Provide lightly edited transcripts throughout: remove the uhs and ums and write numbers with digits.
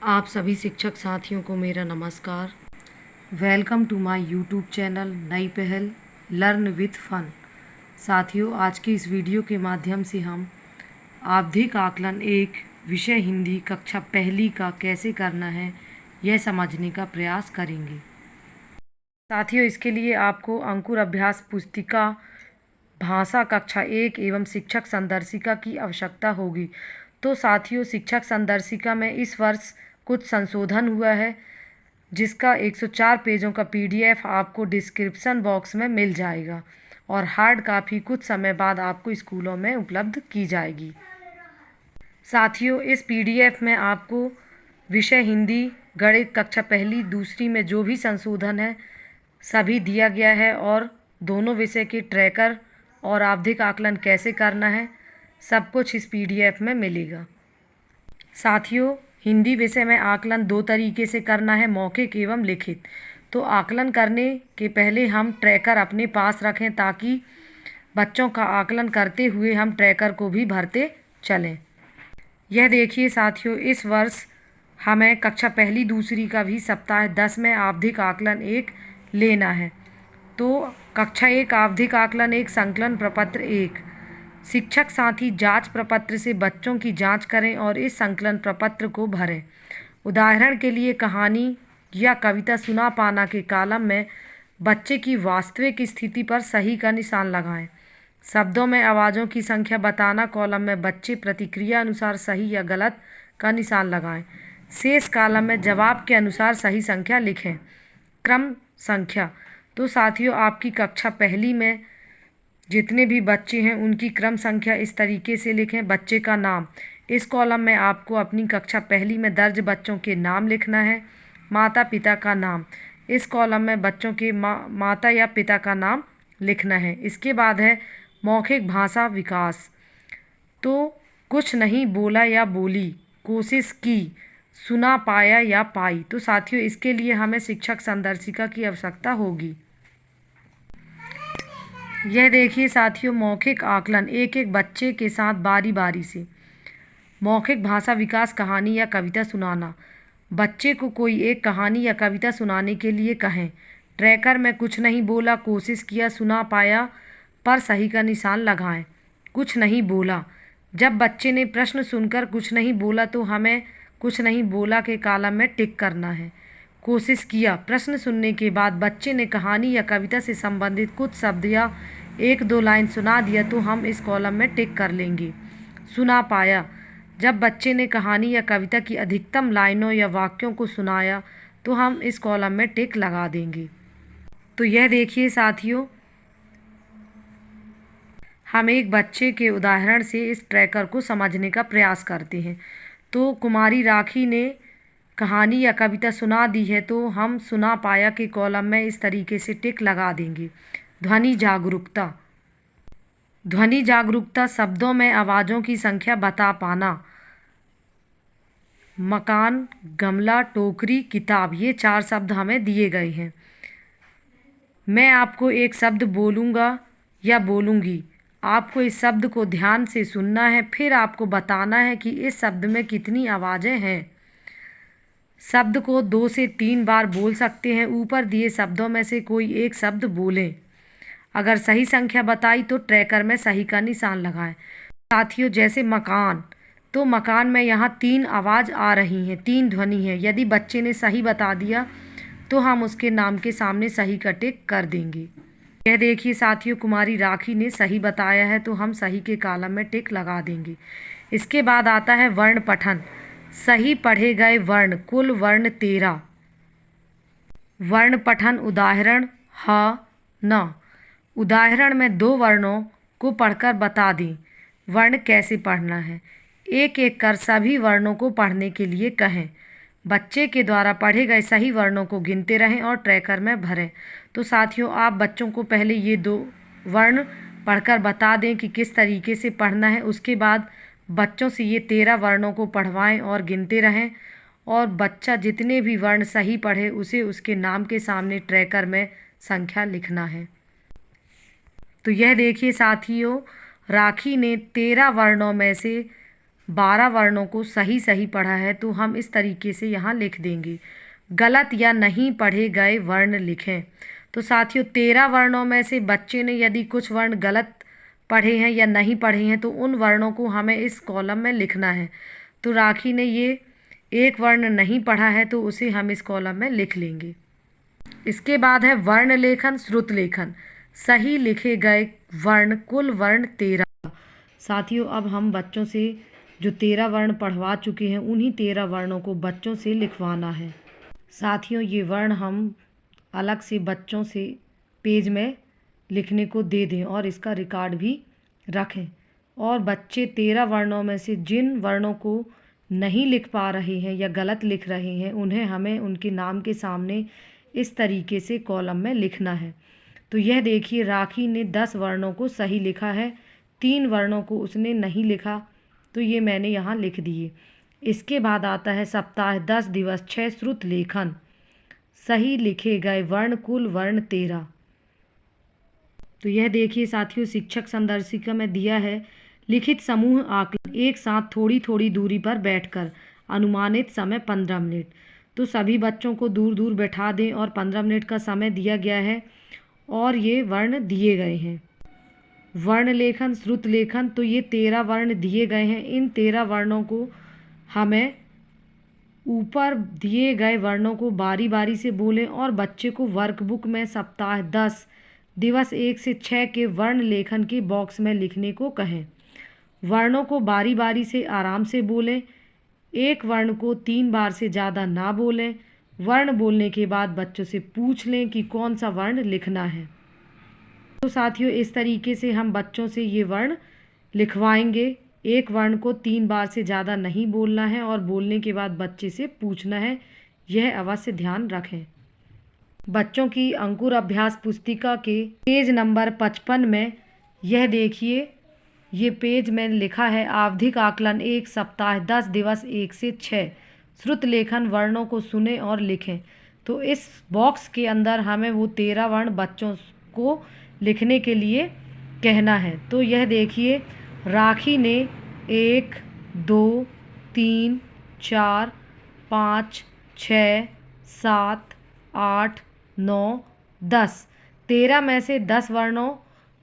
आप सभी शिक्षक साथियों को मेरा नमस्कार। Welcome to my YouTube channel नई पहल लर्न विथ फन। साथियों, आज की इस वीडियो के माध्यम से हम आवधिक आकलन एक विषय हिंदी कक्षा पहली का कैसे करना है यह समझने का प्रयास करेंगे। साथियों, इसके लिए आपको अंकुर अभ्यास पुस्तिका भाषा कक्षा एक एवं शिक्षक संदर्शिका की आवश्यकता होगी। तो साथियों, शिक्षक संदर्शिका में इस वर्ष कुछ संशोधन हुआ है, जिसका 104 पेजों का पीडीएफ आपको डिस्क्रिप्शन बॉक्स में मिल जाएगा और हार्ड कापी कुछ समय बाद आपको स्कूलों में उपलब्ध की जाएगी। साथियों, इस पीडीएफ में आपको विषय हिंदी गणित कक्षा पहली दूसरी में जो भी संशोधन है सभी दिया गया है और दोनों विषय के ट्रैकर और आवधिक आकलन कैसे करना है सब कुछ इस पीडीएफ में मिलेगा। साथियों, हिंदी विषय में आकलन दो तरीके से करना है, मौखिक एवं लिखित। तो आकलन करने के पहले हम ट्रैकर अपने पास रखें ताकि बच्चों का आकलन करते हुए हम ट्रैकर को भी भरते चलें। यह देखिए साथियों, इस वर्ष हमें कक्षा पहली दूसरी का भी सप्ताह 10 में आवधिक आकलन एक लेना है। तो कक्षा एक आवधिक आकलन एक संकलन प्रपत्र एक। शिक्षक साथी जांच प्रपत्र से बच्चों की जांच करें और इस संकलन प्रपत्र को भरें। उदाहरण के लिए कहानी या कविता सुना पाना के कॉलम में बच्चे की वास्तविक स्थिति पर सही का निशान लगाएं। शब्दों में आवाज़ों की संख्या बताना कॉलम में बच्चे प्रतिक्रिया अनुसार सही या गलत का निशान लगाएं। शेष कॉलम में जवाब के अनुसार सही संख्या लिखें। क्रम संख्या। तो साथियों, आपकी कक्षा पहली में जितने भी बच्चे हैं उनकी क्रम संख्या इस तरीके से लिखें। बच्चे का नाम, इस कॉलम में आपको अपनी कक्षा पहली में दर्ज बच्चों के नाम लिखना है। माता पिता का नाम, इस कॉलम में बच्चों के माता या पिता का नाम लिखना है। इसके बाद है मौखिक भाषा विकास। तो कुछ नहीं बोला या बोली, कोशिश की, सुना पाया या पाई। तो साथियों, इसके लिए हमें शिक्षक संदर्शिका की आवश्यकता होगी। यह देखिए साथियों, मौखिक आकलन एक एक बच्चे के साथ बारी बारी से। मौखिक भाषा विकास कहानी या कविता सुनाना। बच्चे को कोई एक कहानी या कविता सुनाने के लिए कहें। ट्रैकर में कुछ नहीं बोला, कोशिश किया, सुना पाया पर सही का निशान लगाएं। कुछ नहीं बोला, जब बच्चे ने प्रश्न सुनकर कुछ नहीं बोला तो हमें कुछ नहीं बोला के कॉलम में टिक करना है। कोशिश किया, प्रश्न सुनने के बाद बच्चे ने कहानी या कविता से संबंधित कुछ शब्द या एक दो लाइन सुना दिया तो हम इस कॉलम में टिक कर लेंगे। सुना पाया, जब बच्चे ने कहानी या कविता की अधिकतम लाइनों या वाक्यों को सुनाया तो हम इस कॉलम में टिक लगा देंगे। तो यह देखिए साथियों, हम एक बच्चे के उदाहरण से इस ट्रैकर को समझने का प्रयास करते हैं। तो कुमारी राखी ने कहानी या कविता सुना दी है तो हम सुना पाया के कॉलम में इस तरीके से टिक लगा देंगे। ध्वनि जागरूकता। ध्वनि जागरूकता शब्दों में आवाज़ों की संख्या बता पाना। मकान, गमला, टोकरी, किताब, ये 4 शब्द हमें दिए गए हैं। मैं आपको एक शब्द बोलूँगा या बोलूँगी, आपको इस शब्द को ध्यान से सुनना है, फिर आपको बताना है कि इस शब्द में कितनी आवाज़ें हैं। शब्द को 2 से 3 बार बोल सकते हैं। ऊपर दिए शब्दों में से कोई एक शब्द बोलें। अगर सही संख्या बताई तो ट्रैकर में सही का निशान लगाएं। साथियों, जैसे मकान, तो मकान में यहाँ 3 आवाज़ आ रही हैं, 3 ध्वनि है। यदि बच्चे ने सही बता दिया तो हम उसके नाम के सामने सही का टिक कर देंगे। यह देखिए साथियों, कुमारी राखी ने सही बताया है तो हम सही के कॉलम में टिक लगा देंगे। इसके बाद आता है वर्ण पठन। सही पढ़े गए वर्ण, कुल वर्ण 13। वर्ण पठन उदाहरण ह, न। उदाहरण में 2 वर्णों को पढ़कर बता दें वर्ण कैसे पढ़ना है। एक एक कर सभी वर्णों को पढ़ने के लिए कहें। बच्चे के द्वारा पढ़े गए सही वर्णों को गिनते रहें और ट्रैकर में भरें। तो साथियों, आप बच्चों को पहले ये 2 वर्ण पढ़कर बता दें कि किस तरीके से पढ़ना है। उसके बाद बच्चों से ये 13 वर्णों को पढ़वाएं और गिनते रहें और बच्चा जितने भी वर्ण सही पढ़े उसे उसके नाम के सामने ट्रैकर में संख्या लिखना है। तो यह देखिए साथियों, राखी ने 13 वर्णों में से 12 वर्णों को सही सही पढ़ा है तो हम इस तरीके से यहाँ लिख देंगे। गलत या नहीं पढ़े गए वर्ण लिखें। तो साथियों 13 वर्णों में से बच्चे ने यदि कुछ वर्ण गलत पढ़े हैं या नहीं पढ़े हैं तो उन वर्णों को हमें इस कॉलम में लिखना है। तो राखी ने ये एक वर्ण नहीं पढ़ा है तो उसे हम इस कॉलम में लिख लेंगे। इसके बाद है वर्ण लेखन, श्रुत लेखन। सही लिखे गए वर्ण, कुल वर्ण 13। साथियों अब हम बच्चों से जो 13 वर्ण पढ़वा चुके हैं उन्हीं 13 वर्णों को बच्चों से लिखवाना है। साथियों ये वर्ण हम अलग से बच्चों से पेज में लिखने को दे दें और इसका रिकॉर्ड भी रखें। और बच्चे 13 वर्णों में से जिन वर्णों को नहीं लिख पा रहे हैं या गलत लिख रहे हैं उन्हें हमें उनके नाम के सामने इस तरीके से कॉलम में लिखना है। तो यह देखिए राखी ने 10 वर्णों को सही लिखा है, 3 वर्णों को उसने नहीं लिखा, तो ये मैंने यहाँ लिख दिए। इसके बाद आता है सप्ताह 10 दिवस 6 श्रुत लेखन। सही लिखे गए वर्ण, कुल वर्ण 13। तो यह देखिए साथियों शिक्षक संदर्शिका में दिया है लिखित समूह आकलन एक साथ थोड़ी थोड़ी दूरी पर बैठकर, अनुमानित समय 15 मिनट। तो सभी बच्चों को दूर दूर बैठा दें और 15 मिनट का समय दिया गया है और ये वर्ण दिए गए हैं। वर्ण लेखन, श्रुत लेखन, तो ये 13 वर्ण दिए गए हैं। इन 13 वर्णों को हमें ऊपर दिए गए वर्णों को बारी बारी से बोलें और बच्चे को वर्कबुक में सप्ताह 10 दिवस 1 से 6 के वर्ण लेखन के बॉक्स में लिखने को कहें। वर्णों को बारी बारी से आराम से बोलें। एक वर्ण को 3 बार से ज़्यादा ना बोलें। वर्ण बोलने के बाद बच्चों से पूछ लें कि कौन सा वर्ण लिखना है। तो साथियों इस तरीके से हम बच्चों से ये वर्ण लिखवाएंगे। एक वर्ण को 3 बार से ज़्यादा नहीं बोलना है और बोलने के बाद बच्चे से पूछना है, यह अवश्य ध्यान रखें। बच्चों की अंकुर अभ्यास पुस्तिका के पेज नंबर 55 में यह देखिए, ये पेज में लिखा है आवधिक आकलन 1 सप्ताह 10 दिवस 1 से 6 श्रुत लेखन। वर्णों को सुने और लिखें। तो इस बॉक्स के अंदर हमें वो 13 वर्ण बच्चों को लिखने के लिए कहना है। तो यह देखिए राखी ने 1 2 3 4 5 6 7 8 9 10 13 में से 10 वर्णों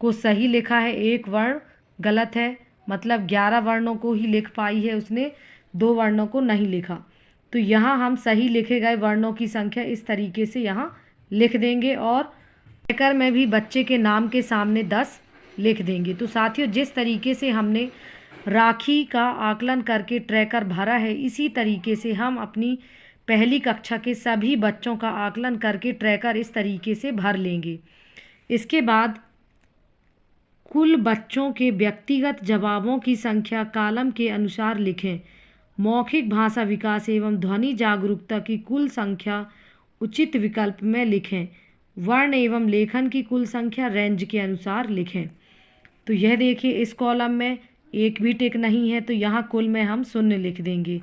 को सही लिखा है, एक वर्ण गलत है, मतलब 11 वर्णों को ही लिख पाई है उसने, 2 वर्णों को नहीं लिखा। तो यहाँ हम सही लिखे गए वर्णों की संख्या इस तरीके से यहाँ लिख देंगे और ट्रैकर में भी बच्चे के नाम के सामने 10 लिख देंगे। तो साथियों जिस तरीके से हमने राखी का आकलन करके ट्रैकर भरा है, इसी तरीके से हम अपनी पहली कक्षा के सभी बच्चों का आकलन करके ट्रैकर इस तरीके से भर लेंगे। इसके बाद कुल बच्चों के व्यक्तिगत जवाबों की संख्या कॉलम के अनुसार लिखें। मौखिक भाषा विकास एवं ध्वनि जागरूकता की कुल संख्या उचित विकल्प में लिखें। वर्ण एवं लेखन की कुल संख्या रेंज के अनुसार लिखें। तो यह देखिए इस कॉलम में एक भी टिक नहीं है, तो यहाँ कुल में हम 0 लिख देंगे।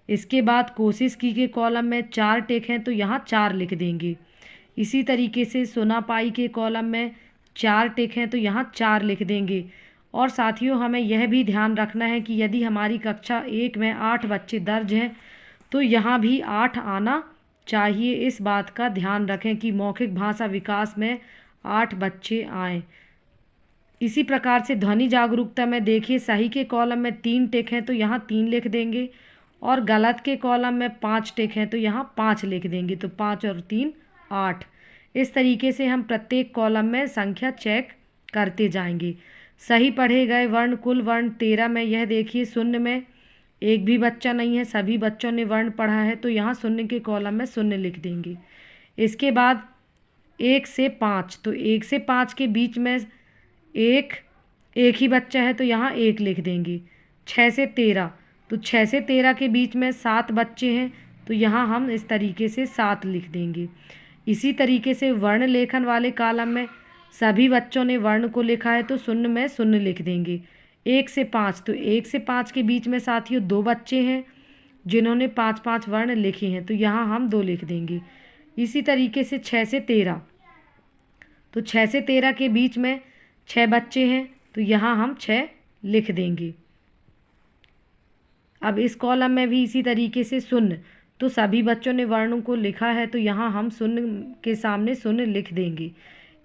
इसके बाद कोशिश की के कॉलम में 4 टिक हैं, तो यहाँ 4 लिख देंगे। इसी तरीके से सुना पाई के कॉलम में 4 टिक हैं, तो यहाँ 4 लिख देंगे। और साथियों हमें यह भी ध्यान रखना है कि यदि हमारी कक्षा 1 में 8 बच्चे दर्ज हैं तो यहाँ भी 8 आना चाहिए। इस बात का ध्यान रखें कि मौखिक भाषा विकास में 8 बच्चे आएँ। इसी प्रकार से ध्वनि जागरूकता में देखिए सही के कॉलम में 3 टिक हैं, तो यहाँ 3 लिख देंगे और गलत के कॉलम में 5 टिक हैं, तो यहाँ 5 लिख देंगे। तो 5 और 3 8। इस तरीके से हम प्रत्येक कॉलम में संख्या चेक करते जाएंगे। सही पढ़े गए वर्ण, कुल वर्ण 13 में यह देखिए 0 में एक भी बच्चा नहीं है, सभी बच्चों ने वर्ण पढ़ा है, तो यहाँ 0 के कॉलम में 0 लिख देंगे। इसके बाद 1 से 5, तो 1 से 5 के बीच में एक ही बच्चा है, तो यहाँ 1 लिख देंगे। 6 से 13, तो 6 से 13 के बीच में 7 बच्चे हैं, तो यहाँ हम इस तरीके से 7 लिख देंगे। इसी तरीके से वर्ण लेखन वाले कॉलम में सभी बच्चों ने वर्ण को लिखा है, तो 0 में 0 लिख देंगे। 1 से 5, तो 1 से 5 के बीच में साथियों 2 बच्चे हैं जिन्होंने 5-5 वर्ण लिखे हैं, तो यहाँ हम 2 लिख देंगे। इसी तरीके से 6 से 13, तो 6 से 13 के बीच में 6 बच्चे हैं, तो यहाँ हम 6 लिख देंगे। अब इस कॉलम में भी इसी तरीके से शून्य, तो सभी बच्चों ने वर्णों को लिखा है तो यहाँ हम शून्य के सामने शून्य लिख देंगे।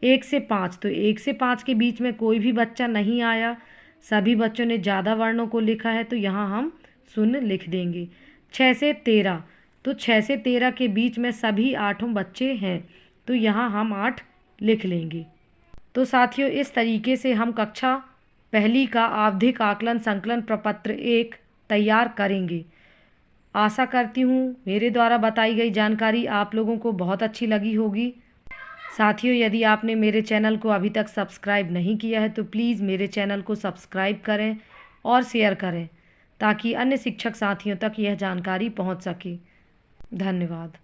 1 से 5, तो 1 से 5 के बीच में कोई भी बच्चा नहीं आया, सभी बच्चों ने ज़्यादा वर्णों को लिखा है तो यहाँ हम शून्य लिख देंगे। 6 से 13, तो 6 से 13 के बीच में सभी 8 बच्चे हैं तो यहाँ हम 8 लिख लेंगे। तो साथियों, इस तरीके से हम कक्षा पहली का आवधिक आकलन संकलन प्रपत्र 1 तैयार करेंगे। आशा करती हूँ मेरे द्वारा बताई गई जानकारी आप लोगों को बहुत अच्छी लगी होगी। साथियों, यदि आपने मेरे चैनल को अभी तक सब्सक्राइब नहीं किया है तो प्लीज़ मेरे चैनल को सब्सक्राइब करें और शेयर करें ताकि अन्य शिक्षक साथियों तक यह जानकारी पहुँच सके। धन्यवाद।